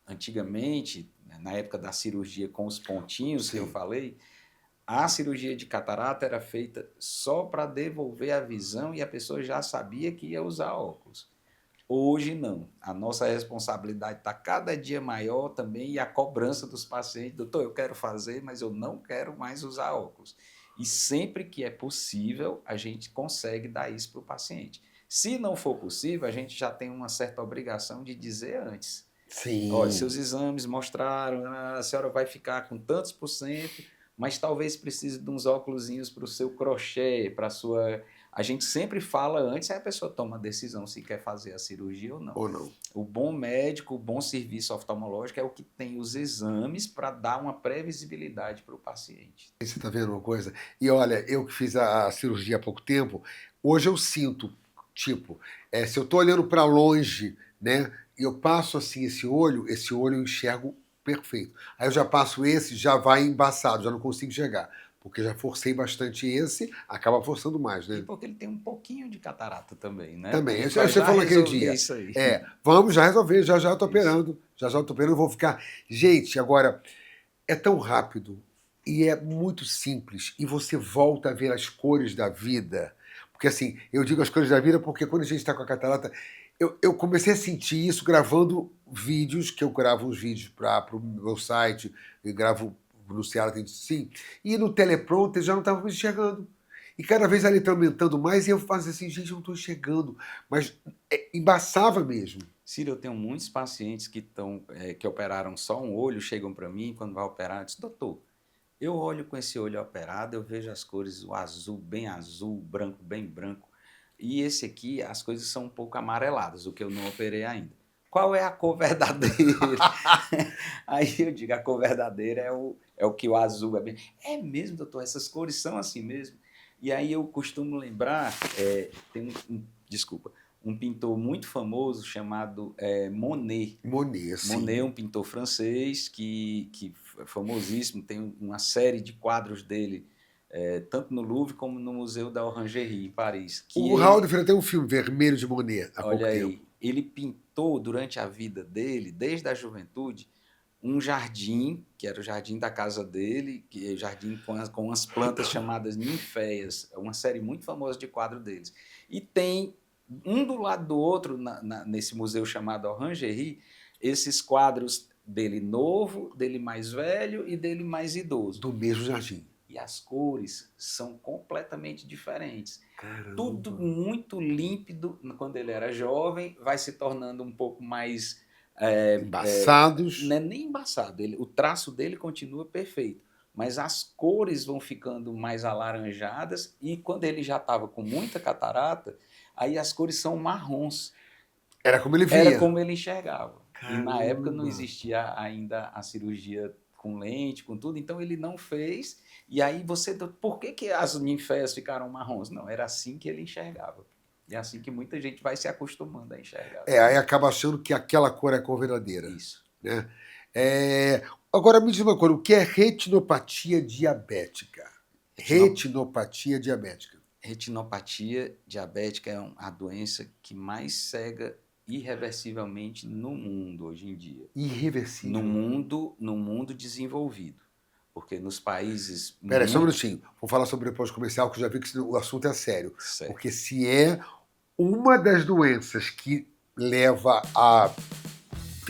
antigamente, na época da cirurgia com os pontinhos que eu falei, a cirurgia de catarata era feita só para devolver a visão e a pessoa já sabia que ia usar óculos. Hoje não. A nossa responsabilidade está cada dia maior também e a cobrança dos pacientes. Doutor, eu quero fazer, mas eu não quero mais usar óculos. E sempre que é possível, a gente consegue dar isso para o paciente. Se não for possível, a gente já tem uma certa obrigação de dizer antes. Sim. Olha, seus exames mostraram, a senhora vai ficar com tantos %, mas talvez precise de uns óculosinhos para o seu crochê, para a sua... A gente sempre fala antes, aí a pessoa toma a decisão se quer fazer a cirurgia ou não. O bom médico, o bom serviço oftalmológico é o que tem os exames para dar uma previsibilidade para o paciente. Você está vendo uma coisa? E olha, eu que fiz a cirurgia há pouco tempo, hoje eu sinto, tipo, se eu estou olhando para longe, né, e eu passo assim esse olho eu enxergo perfeito. Aí eu já passo esse, já vai embaçado, já não consigo enxergar. Porque já forcei bastante esse, acaba forçando mais, né? E porque ele tem um pouquinho de catarata também, né? Também, você falou naquele dia. Isso aí. Vamos já resolver, já eu tô operando. Já eu tô operando, vou ficar... Gente, agora, é tão rápido e é muito simples. E você volta a ver as cores da vida. Porque assim, eu digo as coisas da vida porque quando a gente está com a catarata, eu comecei a sentir isso gravando vídeos, que eu gravo uns vídeos para o meu site, eu gravo no Ceará Tem Sim, e no teleprompter já não estava me enxergando. E cada vez a letra aumentando mais, e eu fazia assim, gente, eu não estou enxergando. Mas embaçava mesmo. Ciro, eu tenho muitos pacientes que operaram só um olho, chegam para mim quando vai operar, diz, doutor, eu olho com esse olho operado, eu vejo as cores, o azul, branco bem branco. E esse aqui, as coisas são um pouco amareladas, o que eu não operei ainda. Qual é a cor verdadeira? Aí eu digo, a cor verdadeira é o que o azul é bem. É mesmo, doutor, essas cores são assim mesmo. E aí eu costumo lembrar, tem desculpa, um pintor muito famoso chamado Monet. Monet, sim. Monet é um pintor francês que é famosíssimo, tem uma série de quadros dele, tanto no Louvre como no Museu da Orangerie, em Paris. O Raul de Feira tem um filme Vermelho de Monet há pouco Olha aí, tempo. ele pintou durante a vida dele, desde a juventude, um jardim, que era o jardim da casa dele, que é o jardim com umas plantas chamadas ninféias, é uma série muito famosa de quadro deles. E tem um do lado do outro, nesse museu chamado Orangerie, esses quadros dele novo, dele mais velho e dele mais idoso. Do mesmo jardim. E as cores são completamente diferentes. Caramba. Tudo muito límpido quando ele era jovem, vai se tornando um pouco mais... embaçados. Não é nem embaçado, o traço dele continua perfeito, mas as cores vão ficando mais alaranjadas e quando ele já estava com muita catarata, aí as cores são marrons. Era como ele via. Era como ele enxergava. Caramba. E na época não existia ainda a cirurgia com lente, com tudo, então ele não fez. E aí por que as ninféias ficaram marrons? Não, era assim que ele enxergava. E é assim que muita gente vai se acostumando a enxergar. Aí acaba achando que aquela cor é a cor verdadeira. Isso. Né? Agora me diz uma coisa, o que é retinopatia diabética? Retinopatia diabética. Retinopatia diabética é a doença que mais cega irreversivelmente no mundo hoje em dia. Irreversível? No mundo desenvolvido. Porque nos países... Peraí, só um minutinho. Vou falar sobre depois comercial, que eu já vi que o assunto é sério. Certo. Porque se é uma das doenças que leva a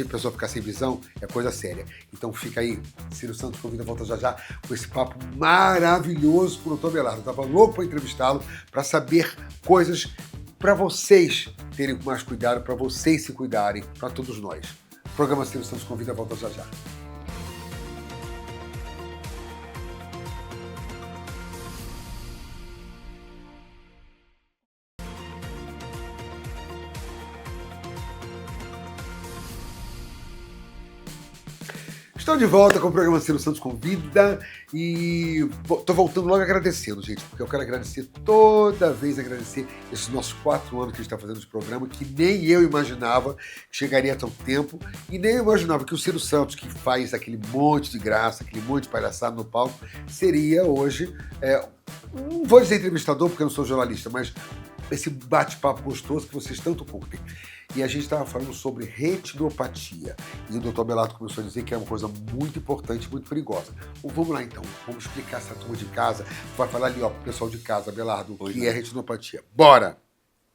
pessoa ficar sem visão, é coisa séria. Então fica aí, Ciro Santos convida, volta já já com esse papo maravilhoso com o Dr. Belardo. Eu tava louco para entrevistá-lo, para saber coisas para vocês terem mais cuidado, para vocês se cuidarem, para todos nós. O programa Ciro Santos convida, volta já já. Estou de volta com o programa Ciro Santos Convida e estou voltando logo agradecendo, gente, porque eu quero agradecer toda vez, agradecer esses nossos 4 anos que a gente está fazendo esse programa, que nem eu imaginava que chegaria a tão tempo e nem eu imaginava que o Ciro Santos, que faz aquele monte de graça, aquele monte de palhaçada no palco, seria hoje, não vou dizer entrevistador porque eu não sou jornalista, mas esse bate-papo gostoso que vocês tanto curtem. E a gente estava falando sobre retinopatia. E o Dr. Belardo começou a dizer que é uma coisa muito importante, muito perigosa. Vamos lá então, vamos explicar essa turma de casa. Vai falar ali, ó, pro pessoal de casa, Belardo, o que é retinopatia. Bora!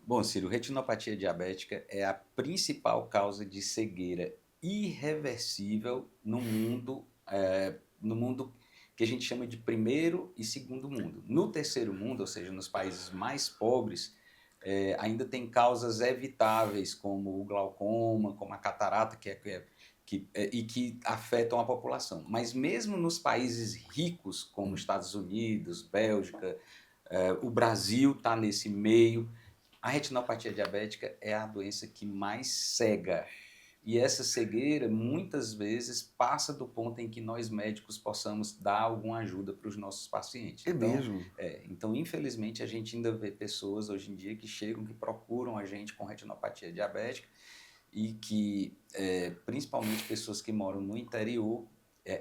Bom, Ciro, retinopatia diabética é a principal causa de cegueira irreversível no mundo que a gente chama de primeiro e segundo mundo. No terceiro mundo, ou seja, nos países mais pobres, ainda tem causas evitáveis, como o glaucoma, como a catarata, e que afetam a população. Mas mesmo nos países ricos, como Estados Unidos, Bélgica, o Brasil está nesse meio, a retinopatia diabética é a doença que mais cega. E essa cegueira, muitas vezes, passa do ponto em que nós médicos possamos dar alguma ajuda para os nossos pacientes. Mesmo? Então, infelizmente, a gente ainda vê pessoas hoje em dia que chegam, que procuram a gente com retinopatia diabética e que, principalmente pessoas que moram no interior,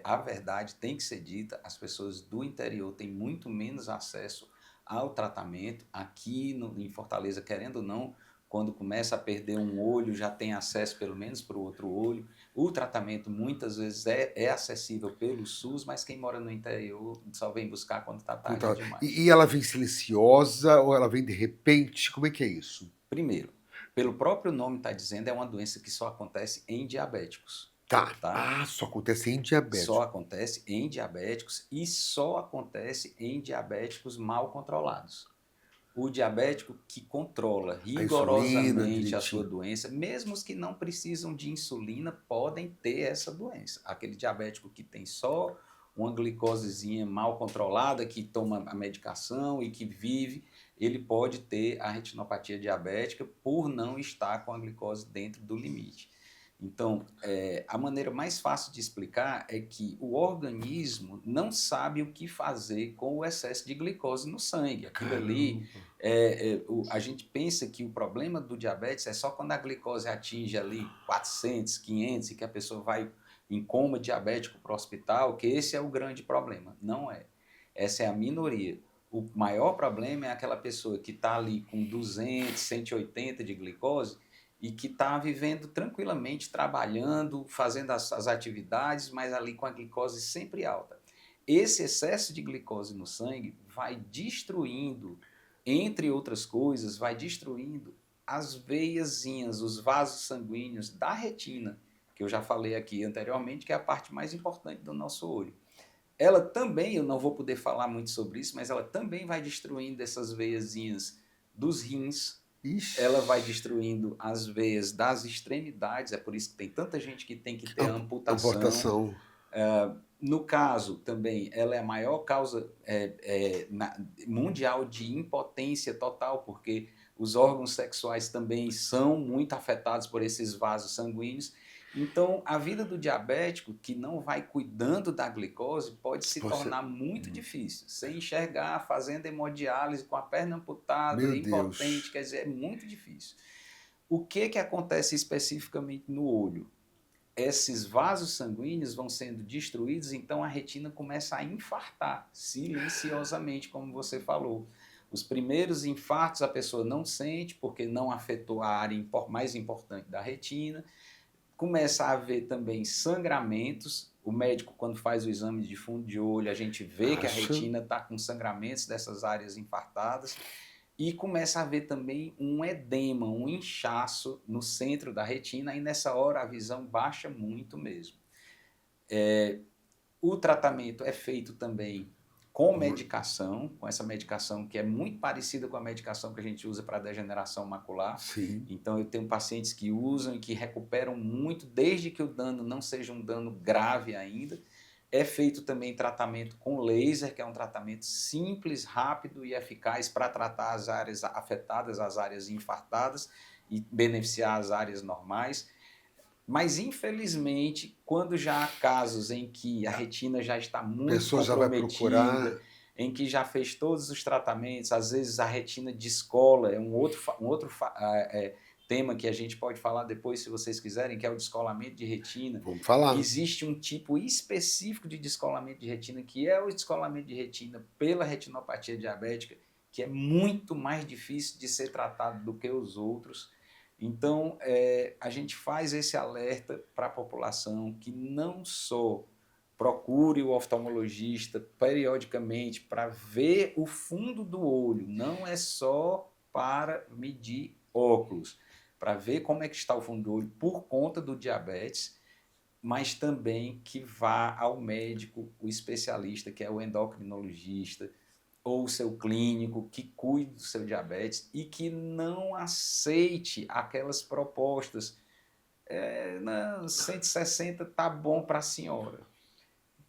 a verdade tem que ser dita, as pessoas do interior têm muito menos acesso ao tratamento. Aqui em Fortaleza, querendo ou não, quando começa a perder um olho, já tem acesso pelo menos para o outro olho. O tratamento muitas vezes é acessível pelo SUS, mas quem mora no interior só vem buscar quando está tarde Então, demais. e ela vem silenciosa ou ela vem de repente? Como é que é isso? Primeiro, pelo próprio nome está dizendo, é uma doença que só acontece em diabéticos. Tá. Tá? Só acontece em Só diabetes. acontece em diabéticos e só acontece em diabéticos mal controlados. O diabético que controla A insulina, rigorosamente a sua direitinho. doença, mesmo os que não precisam de insulina, podem ter essa doença. Aquele diabético que tem só uma glicosezinha mal controlada, que toma a medicação e que vive, ele pode ter a retinopatia diabética por não estar com a glicose dentro do limite. Então, a maneira mais fácil de explicar é que o organismo não sabe o que fazer com o excesso de glicose no sangue. Aquilo ali, a gente pensa que o problema do diabetes é só quando a glicose atinge ali 400, 500 e que a pessoa vai em coma diabético para o hospital, que esse é o grande problema. Não é. Essa é a minoria. O maior problema é aquela pessoa que está ali com 200, 180 de glicose, e que está vivendo tranquilamente, trabalhando, fazendo as atividades, mas ali com a glicose sempre alta. Esse excesso de glicose no sangue vai destruindo, entre outras coisas, vai destruindo as veiazinhas, os vasos sanguíneos da retina, que eu já falei aqui anteriormente, que é a parte mais importante do nosso olho. Ela também, eu não vou poder falar muito sobre isso, mas ela também vai destruindo essas veiazinhas dos rins. Ixi. Ela vai destruindo as veias das extremidades, é por isso que tem tanta gente que tem que ter amputação. No caso, também, ela é a maior causa mundial de impotência total, porque os órgãos sexuais também são muito afetados por esses vasos sanguíneos. Então, a vida do diabético, que não vai cuidando da glicose, pode se tornar muito difícil. Sem enxergar, fazendo hemodiálise, com a perna amputada, Meu impotente, Deus. quer dizer, é muito difícil. O que acontece especificamente no olho? Esses vasos sanguíneos vão sendo destruídos, então a retina começa a infartar silenciosamente, como você falou. Os primeiros infartos a pessoa não sente, porque não afetou a área mais importante da retina. Começa a haver também sangramentos. O médico, quando faz o exame de fundo de olho, a gente vê que a retina está com sangramentos dessas áreas infartadas. E começa a haver também um edema, um inchaço no centro da retina, e nessa hora a visão baixa muito mesmo. O tratamento é feito também com medicação, com essa medicação que é muito parecida com a medicação que a gente usa para degeneração macular. Sim. Então eu tenho pacientes que usam e que recuperam muito, desde que o dano não seja um dano grave ainda. É feito também tratamento com laser, que é um tratamento simples, rápido e eficaz para tratar as áreas afetadas, as áreas infartadas e beneficiar as áreas normais. Mas, infelizmente, quando já há casos em que a retina já está muito pessoa já vai procurar. em que já fez todos os tratamentos, às vezes a retina descola, é um outro tema que a gente pode falar depois, se vocês quiserem, que é o descolamento de retina. Vamos falar. Existe um tipo específico de descolamento de retina, que é o descolamento de retina pela retinopatia diabética, que é muito mais difícil de ser tratado do que os outros. Então, a gente faz esse alerta para a população que não só procure o oftalmologista periodicamente para ver o fundo do olho, não é só para medir óculos, para ver como é que está o fundo do olho por conta do diabetes, mas também que vá ao médico, o especialista, que é o endocrinologista, ou o seu clínico, que cuide do seu diabetes e que não aceite aquelas propostas. Não, 160 tá bom para a senhora.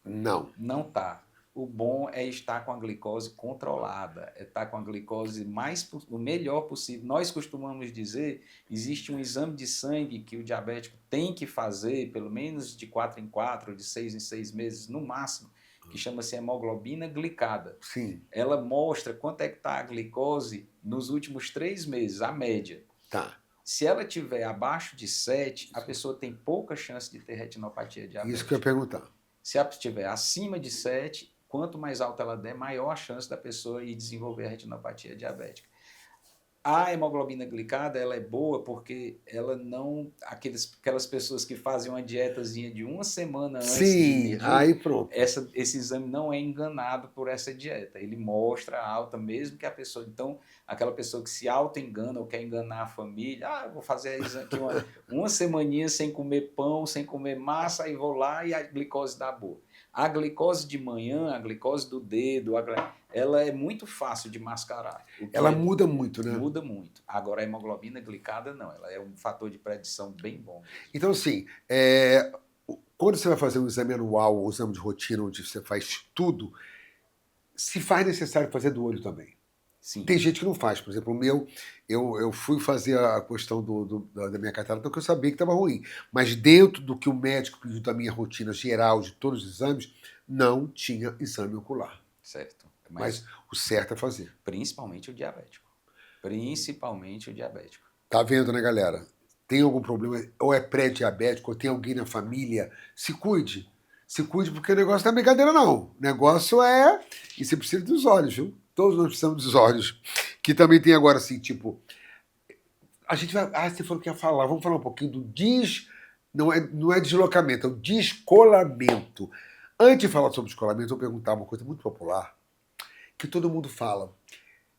Não. Não tá. O bom é estar com a glicose controlada, é estar com a glicose o melhor possível. Nós costumamos dizer, existe um exame de sangue que o diabético tem que fazer, pelo menos de 4 em 4, de 6 em 6 meses, no máximo, que chama-se hemoglobina glicada. Sim. Ela mostra quanto é que está a glicose nos últimos 3 meses, a média. Tá. Se ela tiver abaixo de 7, a pessoa tem pouca chance de ter retinopatia diabética. Isso que eu ia perguntar. Se ela estiver acima de 7, quanto mais alta ela der, maior a chance da pessoa ir desenvolver a retinopatia diabética. A hemoglobina glicada, ela é boa porque ela não... Aquelas pessoas que fazem uma dietazinha de uma semana antes de Sim, medir, aí pronto. esse exame não é enganado por essa dieta. Ele mostra a alta, mesmo que a pessoa... Então, aquela pessoa que se auto-engana ou quer enganar a família, eu vou fazer exame aqui uma semaninha sem comer pão, sem comer massa, aí vou lá e a glicose dá boa. A glicose de manhã, a glicose do dedo, ela é muito fácil de mascarar. Ela muda muito, né? Muda muito. Agora, a hemoglobina glicada, não. Ela é um fator de predição bem bom. Então, assim, quando você vai fazer um exame anual ou um exame de rotina, onde você faz tudo, se faz necessário fazer do olho também. Sim. Tem gente que não faz. Por exemplo, o meu, eu fui fazer a questão da minha catarata porque eu sabia que estava ruim. Mas dentro do que o médico pediu da minha rotina geral, de todos os exames, não tinha exame ocular. Certo. Mas o certo é fazer. Principalmente o diabético. Principalmente o diabético. Tá vendo, né, galera? Tem algum problema, ou é pré-diabético, ou tem alguém na família, se cuide. Se cuide, porque o negócio não é brincadeira, não. O negócio é... E você precisa dos olhos, viu? Todos nós precisamos dos olhos. Que também tem agora, assim, tipo... A gente vai... você falou que ia falar. Vamos falar um pouquinho do não é deslocamento, é o descolamento. Antes de falar sobre descolamento, eu vou perguntar uma coisa muito popular, que todo mundo fala.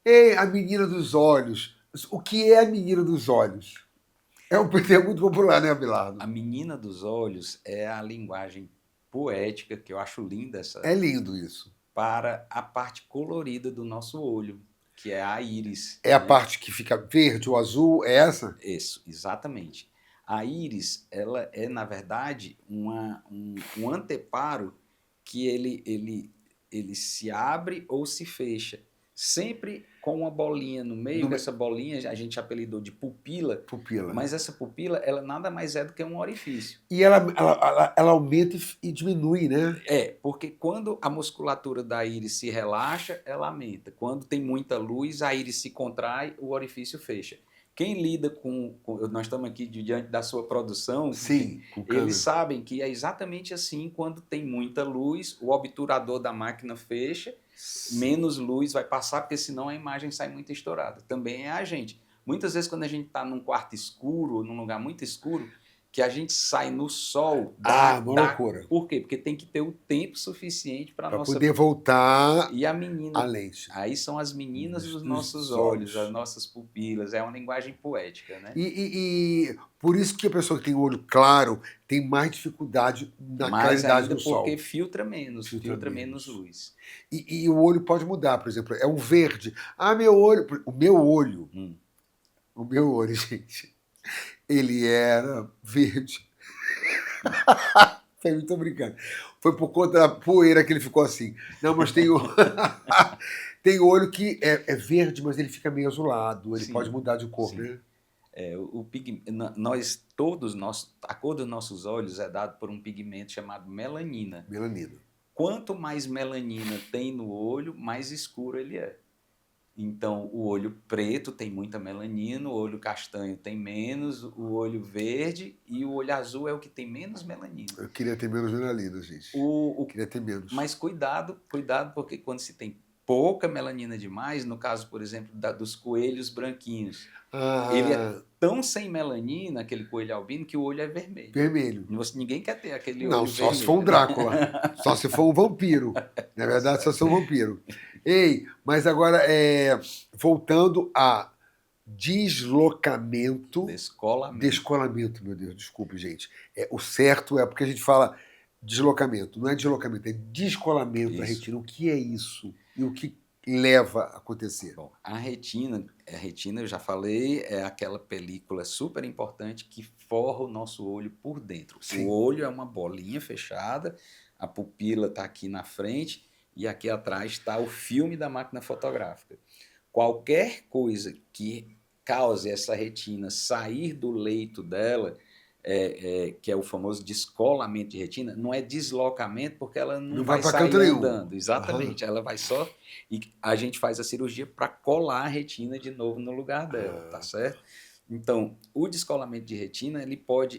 Ei, a menina dos olhos. O que é a menina dos olhos? É um termo muito popular, né, Abelardo? A menina dos olhos é a linguagem poética, que eu acho linda essa... É lindo isso. Para a parte colorida do nosso olho, que é a íris. É a parte que fica verde ou azul, é essa? Isso, exatamente. A íris, ela é, na verdade, um anteparo que ele se abre ou se fecha. Sempre com uma bolinha no meio, essa bolinha a gente apelidou de pupila. Pupila. Mas essa pupila, ela nada mais é do que um orifício. E ela aumenta e diminui, né? Porque quando a musculatura da íris se relaxa, ela aumenta. Quando tem muita luz, a íris se contrai, o orifício fecha. Quem lida nós estamos aqui diante da sua produção, sim, eles sabem que é exatamente assim, quando tem muita luz, o obturador da máquina fecha, menos luz vai passar, porque senão a imagem sai muito estourada. Também é a gente. Muitas vezes, quando a gente está num quarto escuro, num lugar muito escuro, que a gente sai no sol, loucura. Por quê? Porque tem que ter o tempo suficiente para poder voltar e a menina, a lente. Aí são as meninas dos nossos olhos, as nossas pupilas, é uma linguagem poética, né? E por isso que a pessoa que tem o olho claro tem mais dificuldade na claridade do sol. Porque filtra menos luz. E o olho pode mudar, por exemplo, é um verde. O meu olho, gente, ele era verde. Eu tô brincando. Foi por conta da poeira que ele ficou assim. Não, mas tem tem olho que é verde, mas ele fica meio azulado. Ele pode mudar de cor, né? A cor dos nossos olhos é dada por um pigmento chamado melanina. Melanina. Quanto mais melanina tem no olho, mais escuro ele é. Então, o olho preto tem muita melanina, o olho castanho tem menos, o olho verde e o olho azul é o que tem menos melanina. Eu queria ter menos melanina, gente. Queria ter menos. Mas cuidado, porque quando se tem pouca melanina demais, no caso, por exemplo, dos coelhos branquinhos, ele é tão sem melanina, aquele coelho albino, que o olho é vermelho. Vermelho. Ninguém quer ter aquele olho vermelho. Não, só se for um Drácula. Só se for um vampiro. Na verdade, só se for um vampiro. Ei, mas agora, voltando a deslocamento... Descolamento, meu Deus, desculpe, gente. O certo é porque a gente fala deslocamento. Não é deslocamento, é descolamento da retina. O que é isso? E o que leva a acontecer? Bom, a retina, eu já falei, é aquela película super importante que forra o nosso olho por dentro. Sim. O olho é uma bolinha fechada, a pupila está aqui na frente e aqui atrás está o filme da máquina fotográfica. Qualquer coisa que cause essa retina sair do leito dela, que é o famoso descolamento de retina, não é deslocamento porque ela não vai sair andando. Exatamente, ela vai só... E a gente faz a cirurgia para colar a retina de novo no lugar dela, tá certo? Então, o descolamento de retina,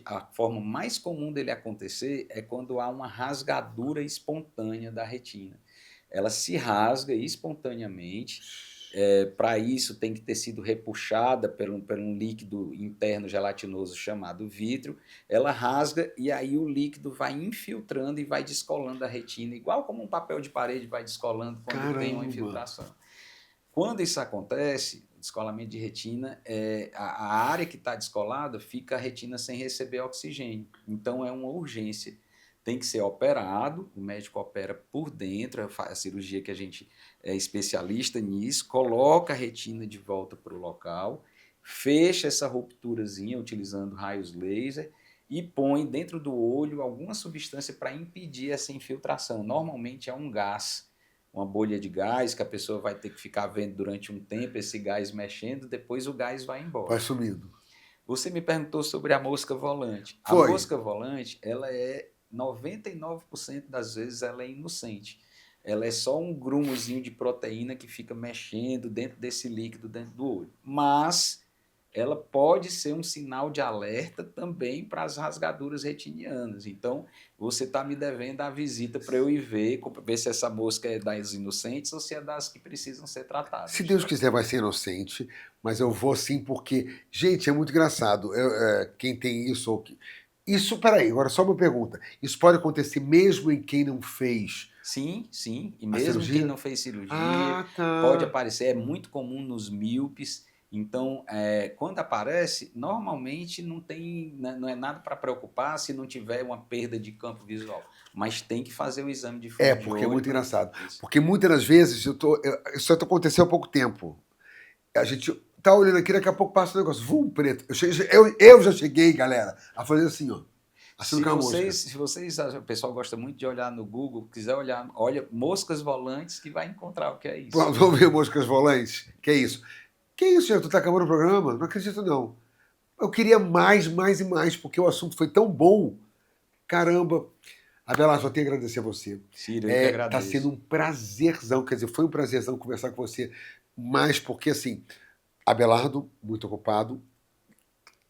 a forma mais comum dele acontecer é quando há uma rasgadura espontânea da retina. Ela se rasga espontaneamente Para isso tem que ter sido repuxada por um líquido interno gelatinoso chamado vítreo. Ela rasga e aí o líquido vai infiltrando e vai descolando a retina, igual como um papel de parede vai descolando quando tem uma infiltração. Quando isso acontece, o descolamento de retina, a área que está descolada fica a retina sem receber oxigênio. Então é uma urgência. Tem que ser operado, o médico opera por dentro, a cirurgia que a gente é especialista nisso, coloca a retina de volta para o local, fecha essa rupturazinha utilizando raios laser e põe dentro do olho alguma substância para impedir essa infiltração. Normalmente é um gás, uma bolha de gás que a pessoa vai ter que ficar vendo durante um tempo, esse gás mexendo, depois o gás vai embora. Vai sumindo. Você me perguntou sobre a mosca volante. Foi. A mosca volante, ela 99% das vezes ela é inocente. Ela é só um grumozinho de proteína que fica mexendo dentro desse líquido dentro do olho. Mas ela pode ser um sinal de alerta também para as rasgaduras retinianas. Então, você está me devendo a visita para eu ir ver se essa mosca é das inocentes ou se é das que precisam ser tratadas. Se Deus quiser, vai ser inocente, mas eu vou sim porque, gente, é muito engraçado. Quem tem isso ou que... Isso, peraí, agora só uma pergunta. Isso pode acontecer mesmo em quem não fez? Sim. E mesmo quem não fez cirurgia, pode aparecer. É muito comum nos míopes. Então, quando aparece, normalmente não é nada para preocupar se não tiver uma perda de campo visual. Mas tem que fazer o exame de fundo de olho. Porque é muito engraçado. Porque muitas das vezes, isso aconteceu há pouco tempo. A gente tá olhando aqui, daqui a pouco passa um negócio, preto. Eu já cheguei, galera, a fazer assim, ó. Assim se vocês, o pessoal gosta muito de olhar no Google, quiser olhar, olha moscas volantes que vai encontrar o que é isso. Vamos ver moscas volantes? Que é isso? Que isso, gente? Tu tá acabando o programa? Não acredito, não. Eu queria mais e mais, porque o assunto foi tão bom. Caramba. Abelardo, só tenho a agradecer a você. Ciro, eu que agradeço. Tá sendo um prazerzão, quer dizer, foi um prazerzão conversar com você, mas porque, assim, Abelardo, muito ocupado,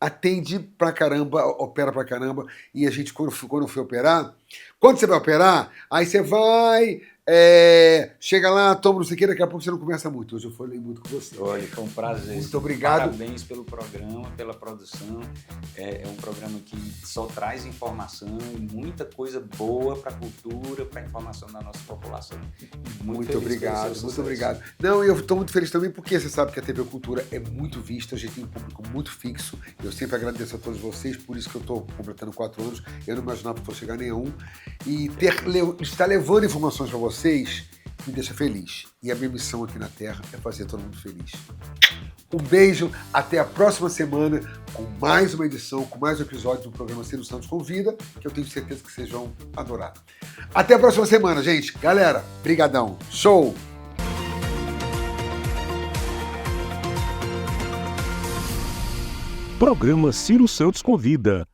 atende pra caramba, opera pra caramba, e a gente, quando foi operar, quando você vai operar, aí você vai, chega lá, toma não sei o que, daqui a pouco você não conversa muito. Hoje eu falei muito com você. Olha, foi um prazer. Muito obrigado. Parabéns pelo programa, pela produção. É um programa que só traz informação, muita coisa boa para a cultura, para a informação da nossa população. Muito obrigado, muito obrigado. Não, eu estou muito feliz também porque você sabe que a TV Cultura é muito vista, a gente tem um público muito fixo. Eu sempre agradeço a todos vocês, por isso que eu estou completando 4 anos. Eu não imaginava que fosse chegar nenhum. E estar levando informações para vocês me deixa feliz. E a minha missão aqui na Terra é fazer todo mundo feliz. Um beijo, até a próxima semana com mais uma edição, com mais um episódio do programa Ciro Santos Convida, que eu tenho certeza que vocês vão adorar. Até a próxima semana, gente. Galera, brigadão. Show! Programa Ciro Santos Convida.